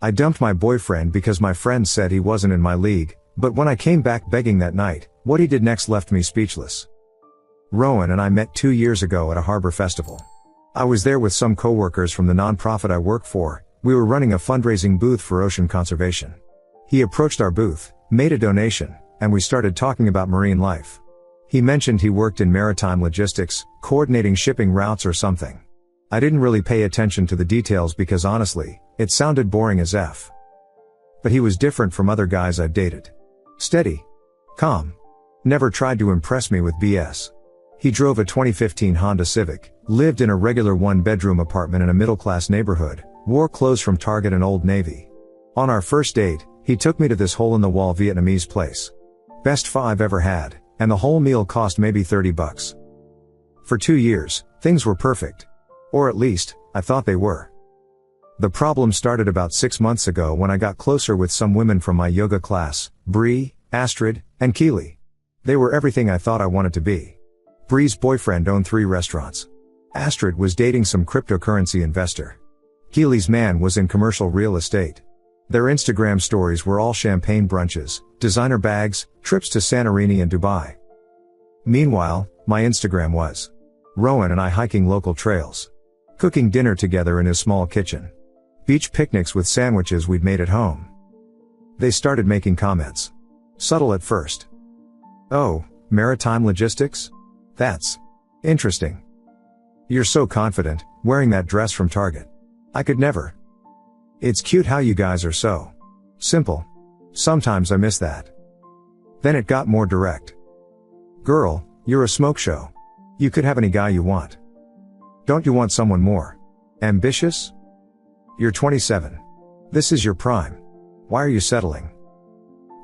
I dumped my boyfriend because my friends said he wasn't in my league, but when I came back begging that night, what he did next left me speechless. Rowan and I met 2 years ago at a harbor festival. I was there with some coworkers from the nonprofit I work for. We were running a fundraising booth for ocean conservation. He approached our booth, made a donation, and we started talking about marine life. He mentioned he worked in maritime logistics, coordinating shipping routes or something. I didn't really pay attention to the details because honestly, it sounded boring as F. But he was different from other guys I've dated. Steady. Calm. Never tried to impress me with BS. He drove a 2015 Honda Civic, lived in a regular one-bedroom apartment in a middle-class neighborhood, wore clothes from Target and Old Navy. On our first date, he took me to this hole-in-the-wall Vietnamese place. Best pho I've ever had, and the whole meal cost maybe $30. For 2 years, things were perfect. Or at least, I thought they were. The problem started about 6 months ago when I got closer with some women from my yoga class, Bree, Astrid, and Keely. They were everything I thought I wanted to be. Bree's boyfriend owned 3 restaurants. Astrid was dating some cryptocurrency investor. Keely's man was in commercial real estate. Their Instagram stories were all champagne brunches, designer bags, trips to Santorini and Dubai. Meanwhile, my Instagram was Rowan and I hiking local trails. Cooking dinner together in his small kitchen. Beach picnics with sandwiches we'd made at home. They started making comments. Subtle at first. Oh, maritime logistics? That's interesting. You're so confident, wearing that dress from Target. I could never. It's cute how you guys are so simple. Sometimes I miss that. Then it got more direct. Girl, you're a smoke show. You could have any guy you want. Don't you want someone more ambitious? You're 27. This is your prime. Why are you settling?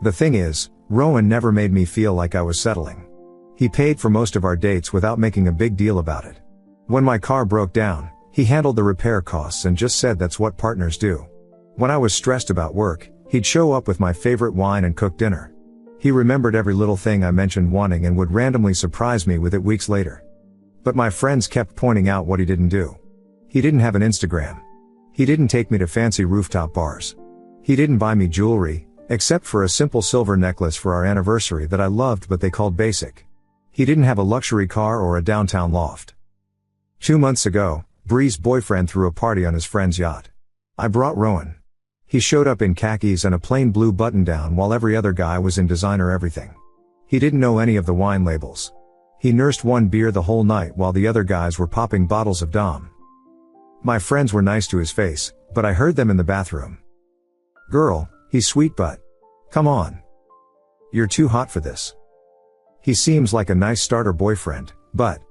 The thing is, Rowan never made me feel like I was settling. He paid for most of our dates without making a big deal about it. When my car broke down, he handled the repair costs and just said that's what partners do. When I was stressed about work, he'd show up with my favorite wine and cook dinner. He remembered every little thing I mentioned wanting and would randomly surprise me with it weeks later. But my friends kept pointing out what he didn't do. He didn't have an Instagram. He didn't take me to fancy rooftop bars. He didn't buy me jewelry, except for a simple silver necklace for our anniversary that I loved but they called basic. He didn't have a luxury car or a downtown loft. 2 months ago, Bree's boyfriend threw a party on his friend's yacht. I brought Rowan. He showed up in khakis and a plain blue button-down while every other guy was in designer everything. He didn't know any of the wine labels. He nursed one beer the whole night while the other guys were popping bottles of Dom. My friends were nice to his face, but I heard them in the bathroom. Girl, he's sweet but. Come on. You're too hot for this. He seems like a nice starter boyfriend, but.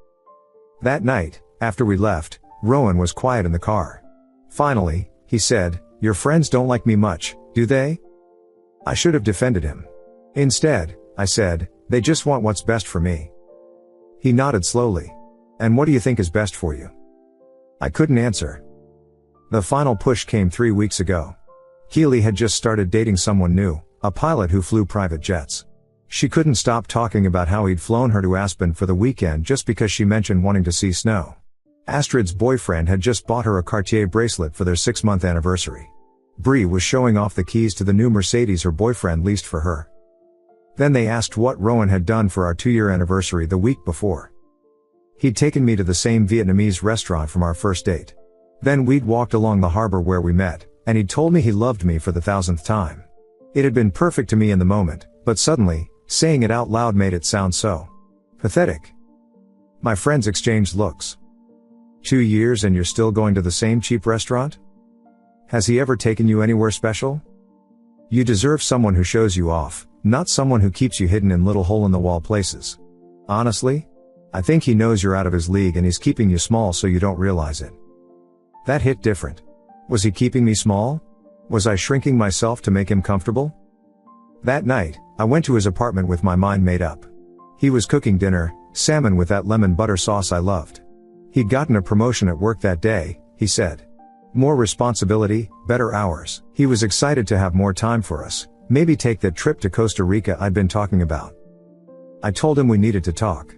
That night, after we left, Rowan was quiet in the car. Finally, he said, your friends don't like me much, do they? I should have defended him. Instead, I said, they just want what's best for me. He nodded slowly. And what do you think is best for you? I couldn't answer. The final push came 3 weeks ago. Keely had just started dating someone new, a pilot who flew private jets. She couldn't stop talking about how he'd flown her to Aspen for the weekend just because she mentioned wanting to see snow. Astrid's boyfriend had just bought her a Cartier bracelet for their 6-month anniversary. Bree was showing off the keys to the new Mercedes her boyfriend leased for her. Then they asked what Rowan had done for our 2-year anniversary the week before. He'd taken me to the same Vietnamese restaurant from our first date. Then we'd walked along the harbor where we met, and he'd told me he loved me for the 1000th time. It had been perfect to me in the moment, but suddenly, saying it out loud made it sound so pathetic. My friends exchanged looks. 2 years and you're still going to the same cheap restaurant? Has he ever taken you anywhere special? You deserve someone who shows you off, not someone who keeps you hidden in little hole-in-the-wall places. Honestly, I think he knows you're out of his league and he's keeping you small so you don't realize it. That hit different. Was he keeping me small? Was I shrinking myself to make him comfortable? That night, I went to his apartment with my mind made up. He was cooking dinner, salmon with that lemon butter sauce I loved. He'd gotten a promotion at work that day, he said. More responsibility, better hours. He was excited to have more time for us, maybe take that trip to Costa Rica I'd been talking about. I told him we needed to talk.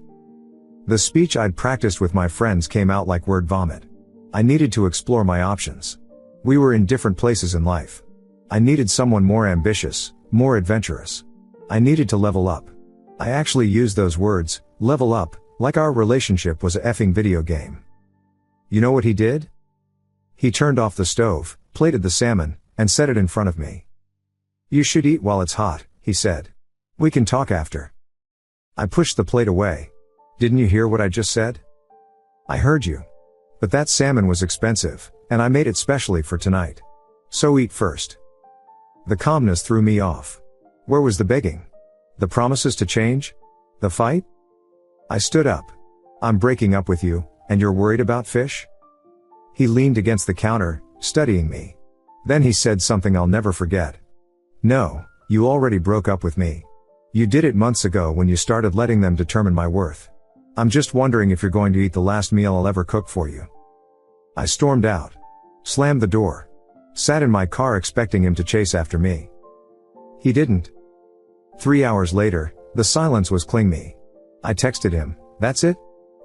The speech I'd practiced with my friends came out like word vomit. I needed to explore my options. We were in different places in life. I needed someone more ambitious, more adventurous. I needed to level up. I actually used those words, level up, like our relationship was a effing video game. You know what he did? He turned off the stove, plated the salmon, and set it in front of me. You should eat while it's hot, he said. We can talk after. I pushed the plate away. Didn't you hear what I just said? I heard you. But that salmon was expensive, and I made it specially for tonight. So eat first. The calmness threw me off. Where was the begging? The promises to change? The fight? I stood up. I'm breaking up with you, and you're worried about fish? He leaned against the counter, studying me. Then he said something I'll never forget. No, you already broke up with me. You did it months ago when you started letting them determine my worth. I'm just wondering if you're going to eat the last meal I'll ever cook for you. I stormed out. Slammed the door. Sat in my car expecting him to chase after me. He didn't. 3 hours later, the silence was killing me. I texted him, "That's it?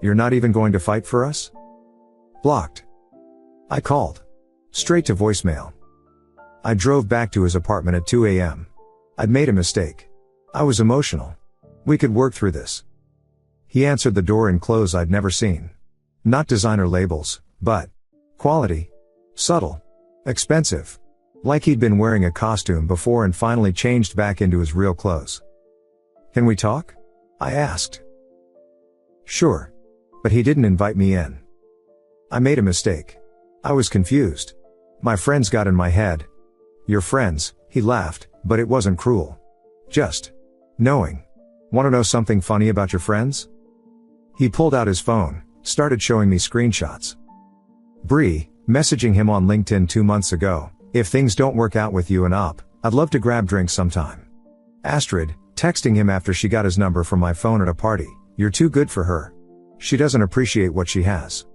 You're not even going to fight for us?" Blocked. I called. Straight to voicemail. I drove back to his apartment at 2 a.m. I'd made a mistake. I was emotional. We could work through this. He answered the door in clothes I'd never seen. Not designer labels, but quality. Subtle. Expensive. Like he'd been wearing a costume before and finally changed back into his real clothes. Can we talk? I asked. Sure. But he didn't invite me in. I made a mistake. I was confused. My friends got in my head. Your friends, he laughed, but it wasn't cruel. Just knowing. Want to know something funny about your friends? He pulled out his phone, started showing me screenshots. Bree, messaging him on LinkedIn 2 months ago, "If things don't work out with you and Op, I'd love to grab drinks sometime." Astrid, texting him after she got his number from my phone at a party, "You're too good for her. She doesn't appreciate what she has."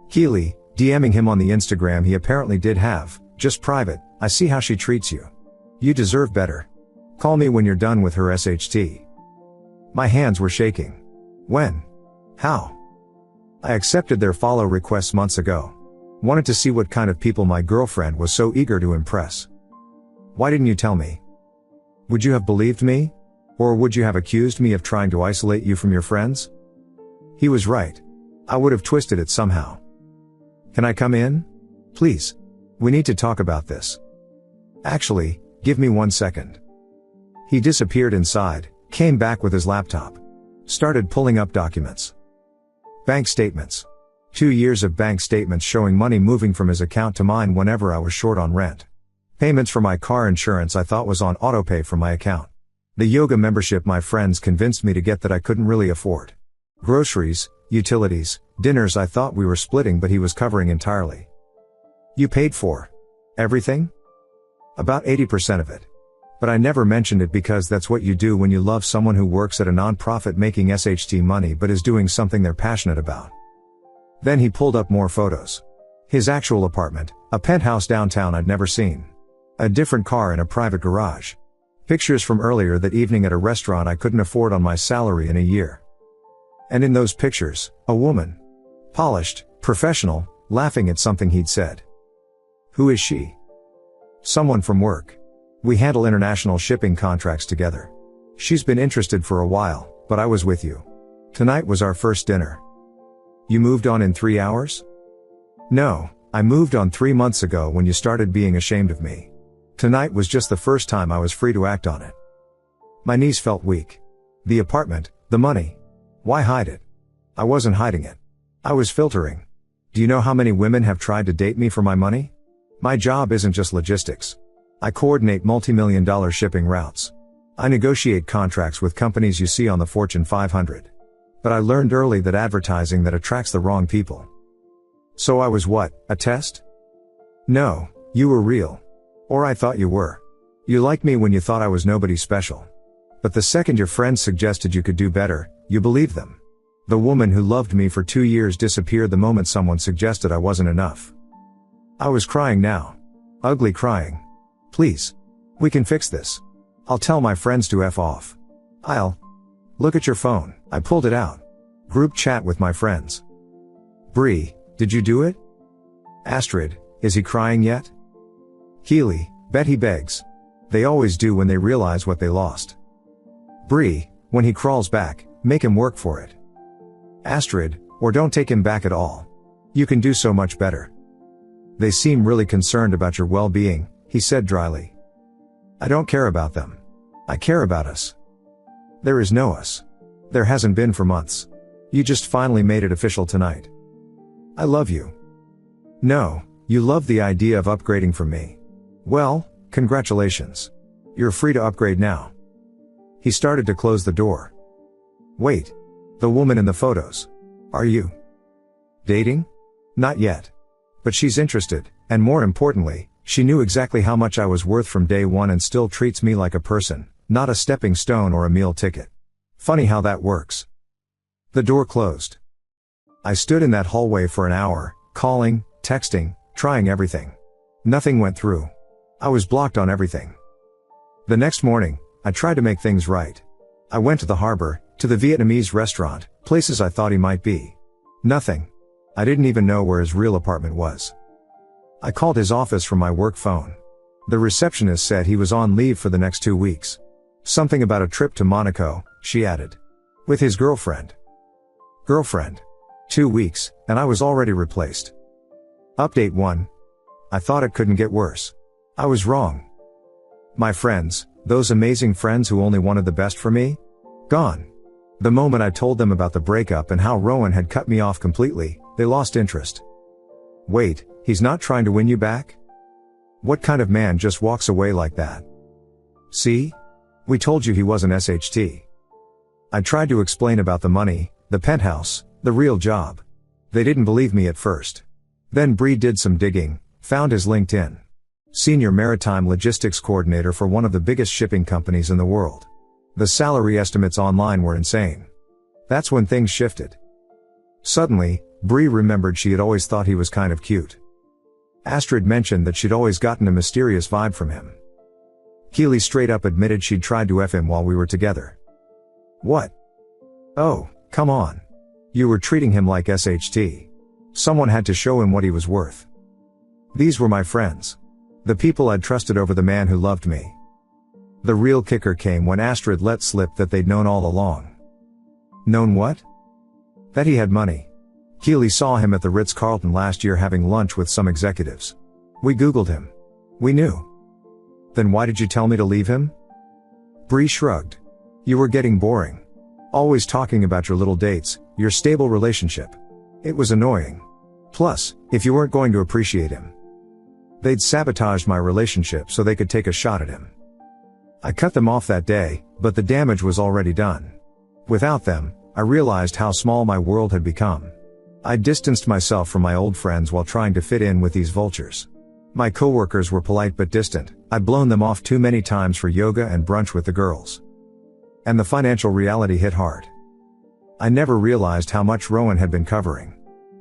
Keely, DMing him on the Instagram he apparently did have, "Just private, I see how she treats you. You deserve better. Call me when you're done with her SHT." My hands were shaking. When? How? I accepted their follow requests months ago. Wanted to see what kind of people my girlfriend was so eager to impress. Why didn't you tell me? Would you have believed me? Or would you have accused me of trying to isolate you from your friends? He was right. I would have twisted it somehow. Can I come in? Please. We need to talk about this. Actually, give me 1 second. He disappeared inside, came back with his laptop. Started pulling up documents. Bank statements. 2 years of bank statements showing money moving from his account to mine whenever I was short on rent. Payments for my car insurance I thought was on autopay from my account. The yoga membership my friends convinced me to get that I couldn't really afford. Groceries, utilities, dinners I thought we were splitting but he was covering entirely. You paid for everything? About 80% of it. But I never mentioned it because that's what you do when you love someone who works at a non-profit making SHT money but is doing something they're passionate about. Then he pulled up more photos. His actual apartment, a penthouse downtown I'd never seen. A different car in a private garage. Pictures from earlier that evening at a restaurant I couldn't afford on my salary in a year. And in those pictures, a woman. Polished, professional, laughing at something he'd said. Who is she? Someone from work. We handle international shipping contracts together. She's been interested for a while, but I was with you. Tonight was our first dinner. You moved on in 3 hours? No, I moved on 3 months ago when you started being ashamed of me. Tonight was just the first time I was free to act on it. My knees felt weak. The apartment, the money. Why hide it? I wasn't hiding it. I was filtering. Do you know how many women have tried to date me for my money? My job isn't just logistics. I coordinate multi-million-dollar shipping routes. I negotiate contracts with companies you see on the Fortune 500. But I learned early that advertising that attracts the wrong people. So I was what, a test? No, you were real. Or I thought you were. You liked me when you thought I was nobody special. But the second your friends suggested you could do better, you believed them. The woman who loved me for 2 years disappeared the moment someone suggested I wasn't enough. I was crying now. Ugly crying. Please. We can fix this. I'll tell my friends to F off. Look at your phone. I pulled it out. Group chat with my friends. Bree, did you do it? Astrid, is he crying yet? Keely, Bet he begs. They always do when they realize what they lost. Bree, when he crawls back, make him work for it. Astrid, or don't take him back at all. You can do so much better. They seem really concerned about your well-being, he said dryly. I don't care about them. I care about us. There is no us. There hasn't been for months. You just finally made it official tonight. I love you. No, you love the idea of upgrading from me. Well, congratulations. You're free to upgrade now. He started to close the door. Wait. The woman in the photos. Are you dating? Not yet. But she's interested, and more importantly, she knew exactly how much I was worth from day one and still treats me like a person, not a stepping stone or a meal ticket. Funny how that works. The door closed. I stood in that hallway for an hour, calling, texting, trying everything. Nothing went through. I was blocked on everything. The next morning, I tried to make things right. I went to the harbor, to the Vietnamese restaurant, places I thought he might be. Nothing. I didn't even know where his real apartment was. I called his office from my work phone. The receptionist said he was on leave for the next 2 weeks. Something about a trip to Monaco, she added. With his girlfriend. Girlfriend. 2 weeks, and I was already replaced. Update 1. I thought it couldn't get worse. I was wrong. My friends, those amazing friends who only wanted the best for me? Gone. The moment I told them about the breakup and how Rowan had cut me off completely, they lost interest. Wait, he's not trying to win you back? What kind of man just walks away like that? See? We told you he wasn't SHT. I tried to explain about the money, the penthouse, the real job. They didn't believe me at first. Then Bree did some digging, found his LinkedIn. Senior Maritime Logistics Coordinator for one of the biggest shipping companies in the world. The salary estimates online were insane. That's when things shifted. Suddenly, Bree remembered she had always thought he was kind of cute. Astrid mentioned that she'd always gotten a mysterious vibe from him. Keely straight up admitted she'd tried to F him while we were together. What? Oh, come on. You were treating him like SHT. Someone had to show him what he was worth. These were my friends. The people I'd trusted over the man who loved me. The real kicker came when Astrid let slip that they'd known all along. Known what? That he had money. Keely saw him at the Ritz-Carlton last year having lunch with some executives. We Googled him. We knew. Then why did you tell me to leave him? Bree shrugged. You were getting boring. Always talking about your little dates, your stable relationship. It was annoying. Plus, if you weren't going to appreciate him, they'd sabotaged my relationship so they could take a shot at him. I cut them off that day, but the damage was already done. Without them, I realized how small my world had become. I distanced myself from my old friends while trying to fit in with these vultures. My coworkers were polite but distant. I'd blown them off too many times for yoga and brunch with the girls. And the financial reality hit hard. I never realized how much Rowan had been covering.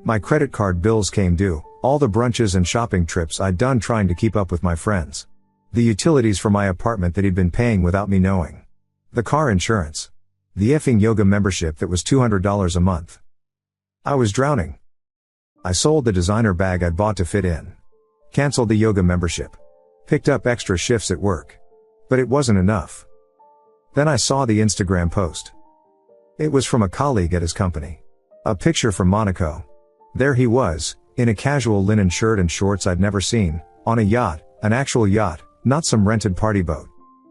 My credit card bills came due, all the brunches and shopping trips I'd done trying to keep up with my friends. The utilities for my apartment that he'd been paying without me knowing. The car insurance. The effing yoga membership that was $200 a month. I was drowning. I sold the designer bag I'd bought to fit in. Canceled the yoga membership. Picked up extra shifts at work. But it wasn't enough. Then I saw the Instagram post. It was from a colleague at his company. A picture from Monaco. There he was, in a casual linen shirt and shorts I'd never seen, on a yacht, an actual yacht, not some rented party boat.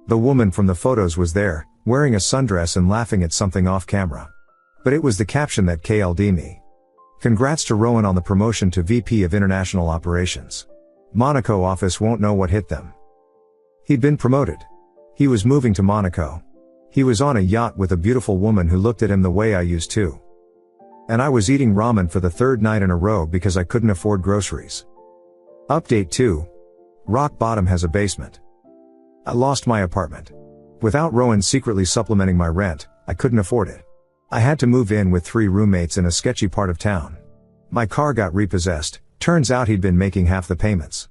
The woman from the photos was there, wearing a sundress and laughing at something off camera. But it was the caption that KL'd me. Congrats to Rowan on the promotion to VP of International Operations. Monaco office won't know what hit them. He'd been promoted. He was moving to Monaco. He was on a yacht with a beautiful woman who looked at him the way I used to. And I was eating ramen for the third night in a row because I couldn't afford groceries. Update 2. Rock Bottom has a basement. I lost my apartment. Without Rowan secretly supplementing my rent, I couldn't afford it. I had to move in with 3 roommates in a sketchy part of town. My car got repossessed. Turns out he'd been making half the payments.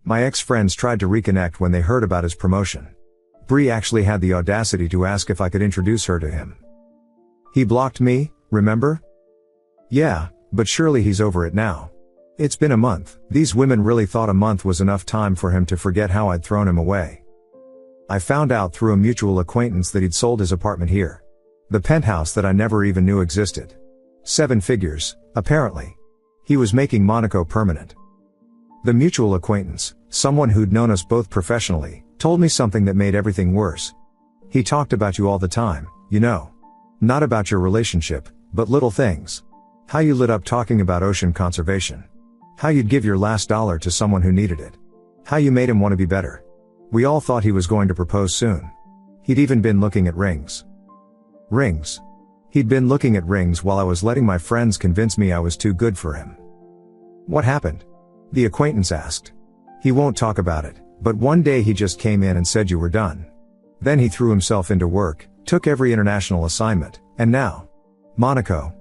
My ex-friends tried to reconnect when they heard about his promotion. Bree actually had the audacity to ask if I could introduce her to him. He blocked me, remember? Yeah, but surely he's over it now. It's been a month. These women really thought a month was enough time for him to forget how I'd thrown him away. I found out through a mutual acquaintance that he'd sold his apartment here. The penthouse that I never even knew existed. 7 figures, apparently. He was making Monaco permanent. The mutual acquaintance, someone who'd known us both professionally, told me something that made everything worse. He talked about you all the time, you know. Not about your relationship, but little things. How you lit up talking about ocean conservation. How you'd give your last dollar to someone who needed it. How you made him want to be better. We all thought he was going to propose soon. He'd even been looking at rings. Rings. He'd been looking at rings while I was letting my friends convince me I was too good for him. What happened? The acquaintance asked. He won't talk about it, but one day he just came in and said you were done. Then he threw himself into work, took every international assignment, and now. Monaco.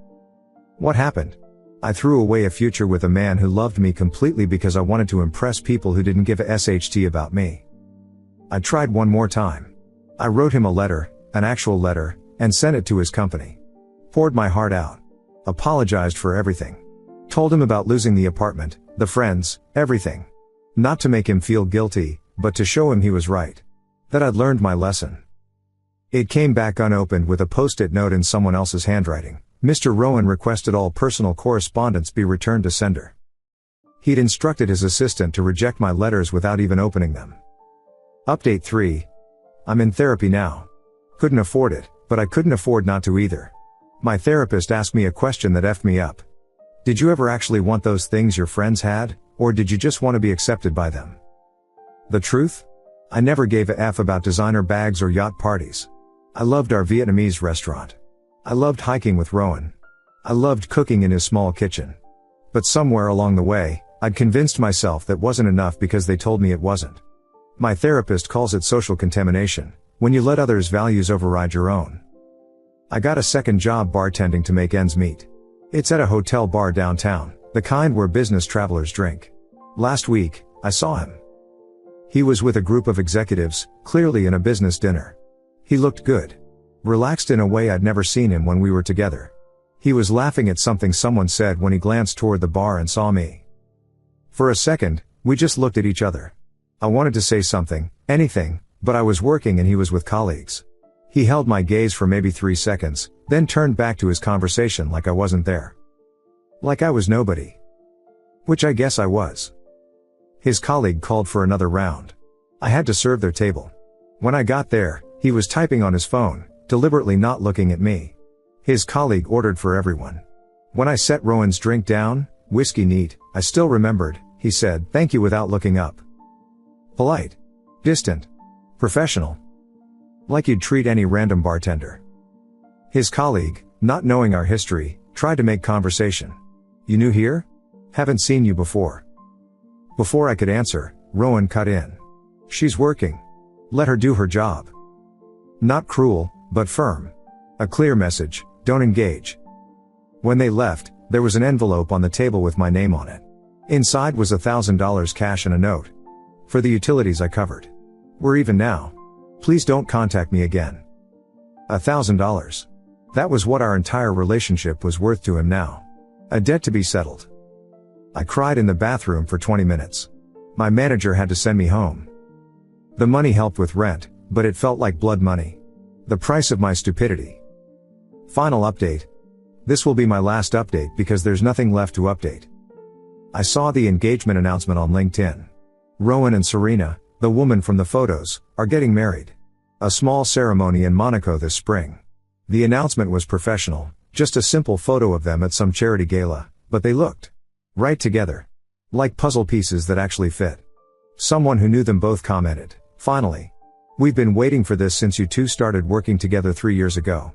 What happened? I threw away a future with a man who loved me completely because I wanted to impress people who didn't give a SHT about me. I tried one more time. I wrote him a letter, an actual letter, and sent it to his company. Poured my heart out. Apologized for everything. Told him about losing the apartment, the friends, everything. Not to make him feel guilty, but to show him he was right. That I'd learned my lesson. It came back unopened with a post-it note in someone else's handwriting. Mr. Rowan requested all personal correspondence be returned to sender. He'd instructed his assistant to reject my letters without even opening them. Update 3. I'm in therapy now. Couldn't afford it, but I couldn't afford not to either. My therapist asked me a question that effed me up. Did you ever actually want those things your friends had, or did you just want to be accepted by them? The truth? I never gave a F about designer bags or yacht parties. I loved our Vietnamese restaurant. I loved hiking with Rowan. I loved cooking in his small kitchen. But somewhere along the way, I'd convinced myself that wasn't enough because they told me it wasn't. My therapist calls it social contamination, when you let others' values override your own. I got a second job bartending to make ends meet. It's at a hotel bar downtown, the kind where business travelers drink. Last week, I saw him. He was with a group of executives, clearly in a business dinner. He looked good. Relaxed in a way I'd never seen him when we were together. He was laughing at something someone said when he glanced toward the bar and saw me. For a second, we just looked at each other. I wanted to say something, anything, but I was working and he was with colleagues. He held my gaze for maybe 3 seconds, then turned back to his conversation like I wasn't there. Like I was nobody. Which I guess I was. His colleague called for another round. I had to serve their table. When I got there, he was typing on his phone, deliberately not looking at me. His colleague ordered for everyone. When I set Rowan's drink down, whiskey neat, I still remembered, he said, "Thank you," without looking up. Polite. Distant. Professional. Like you'd treat any random bartender. His colleague, not knowing our history, tried to make conversation. "You new here? Haven't seen you before." Before I could answer, Rowan cut in. "She's working. Let her do her job." Not cruel, but firm. A clear message, don't engage. When they left, there was an envelope on the table with my name on it. Inside was $1,000 cash and a note. For the utilities I covered. We're even now. Please don't contact me again. $1,000. That was what our entire relationship was worth to him now. A debt to be settled. I cried in the bathroom for 20 minutes. My manager had to send me home. The money helped with rent, but it felt like blood money. The price of my stupidity. Final update. This will be my last update because there's nothing left to update. I saw the engagement announcement on LinkedIn. Rowan and Serena, the woman from the photos, are getting married. A small ceremony in Monaco this spring. The announcement was professional, just a simple photo of them at some charity gala, but they looked right together. Like puzzle pieces that actually fit. Someone who knew them both commented, "Finally. We've been waiting for this since you two started working together 3 years ago."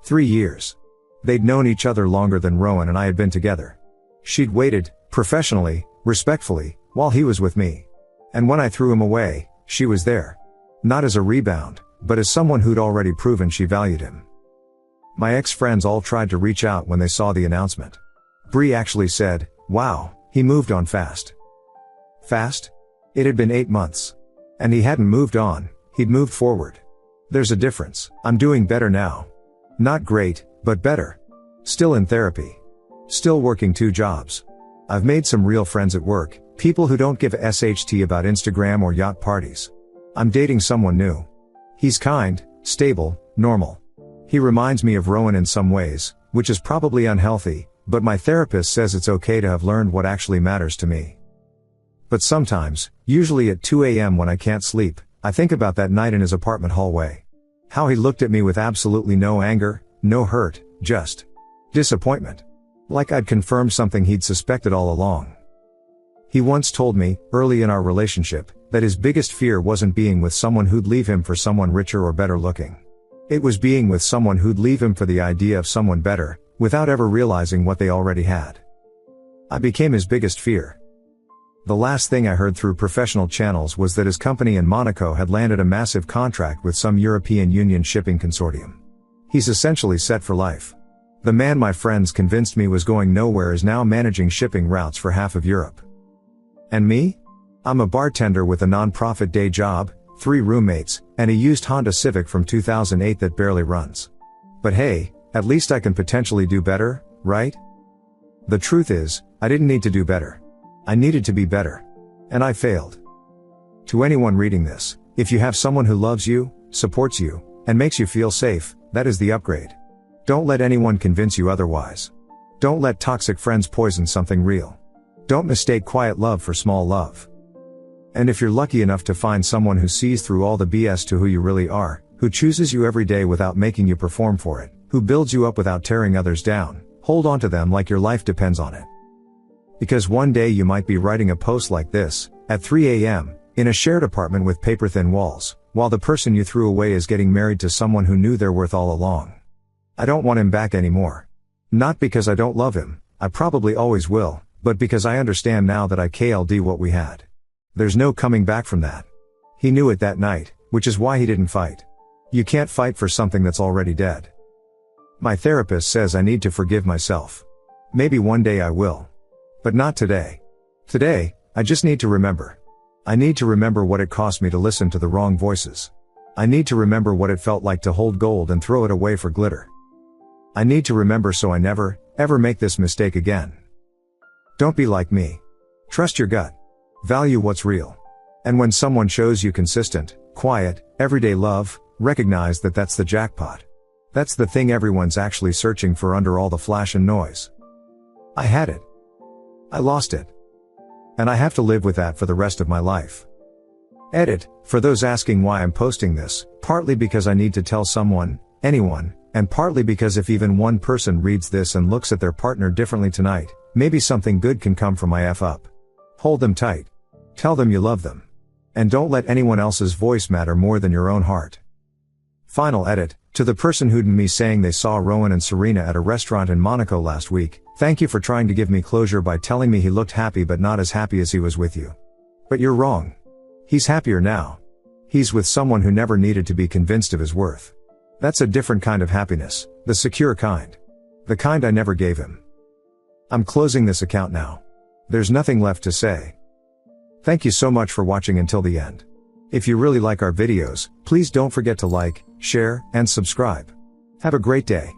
3 years. They'd known each other longer than Rowan and I had been together. She'd waited, professionally, respectfully, while he was with me. And when I threw him away, she was there. Not as a rebound, but as someone who'd already proven she valued him. My ex-friends all tried to reach out when they saw the announcement. Bree actually said, "Wow, he moved on fast." Fast? It had been 8 months. And he hadn't moved on, he'd moved forward. There's a difference. I'm doing better now. Not great, but better. Still in therapy. Still working 2 jobs. I've made some real friends at work, people who don't give a SHT about Instagram or yacht parties. I'm dating someone new. He's kind, stable, normal. He reminds me of Rowan in some ways, which is probably unhealthy, but my therapist says it's okay to have learned what actually matters to me. But sometimes, usually at 2 a.m. when I can't sleep, I think about that night in his apartment hallway. How he looked at me with absolutely no anger, no hurt, just disappointment. Like I'd confirmed something he'd suspected all along. He once told me, early in our relationship, that his biggest fear wasn't being with someone who'd leave him for someone richer or better looking. It was being with someone who'd leave him for the idea of someone better, without ever realizing what they already had. I became his biggest fear. The last thing I heard through professional channels was that his company in Monaco had landed a massive contract with some European Union shipping consortium. He's essentially set for life. The man my friends convinced me was going nowhere is now managing shipping routes for half of Europe. And me? I'm a bartender with a non-profit day job, 3 roommates, and a used Honda Civic from 2008 that barely runs. But hey, at least I can potentially do better, right? The truth is, I didn't need to do better. I needed to be better. And I failed. To anyone reading this, if you have someone who loves you, supports you, and makes you feel safe, that is the upgrade. Don't let anyone convince you otherwise. Don't let toxic friends poison something real. Don't mistake quiet love for small love. And if you're lucky enough to find someone who sees through all the BS to who you really are, who chooses you every day without making you perform for it, who builds you up without tearing others down, hold on to them like your life depends on it. Because one day you might be writing a post like this, at 3 a.m., in a shared apartment with paper-thin walls, while the person you threw away is getting married to someone who knew their worth all along. I don't want him back anymore. Not because I don't love him, I probably always will, but because I understand now that I KLD what we had. There's no coming back from that. He knew it that night, which is why he didn't fight. You can't fight for something that's already dead. My therapist says I need to forgive myself. Maybe one day I will. But not today. Today, I just need to remember. I need to remember what it cost me to listen to the wrong voices. I need to remember what it felt like to hold gold and throw it away for glitter. I need to remember so I never, ever make this mistake again. Don't be like me. Trust your gut. Value what's real. And when someone shows you consistent, quiet, everyday love, recognize that that's the jackpot. That's the thing everyone's actually searching for under all the flash and noise. I had it. I lost it. And I have to live with that for the rest of my life. Edit, for those asking why I'm posting this, partly because I need to tell someone, anyone, and partly because if even one person reads this and looks at their partner differently tonight, maybe something good can come from my F up. Hold them tight. Tell them you love them. And don't let anyone else's voice matter more than your own heart. Final edit, to the person who'd me saying they saw Rowan and Serena at a restaurant in Monaco last week, thank you for trying to give me closure by telling me he looked happy but not as happy as he was with you. But you're wrong. He's happier now. He's with someone who never needed to be convinced of his worth. That's a different kind of happiness, the secure kind. The kind I never gave him. I'm closing this account now. There's nothing left to say. Thank you so much for watching until the end. If you really like our videos, please don't forget to like, share, and subscribe. Have a great day.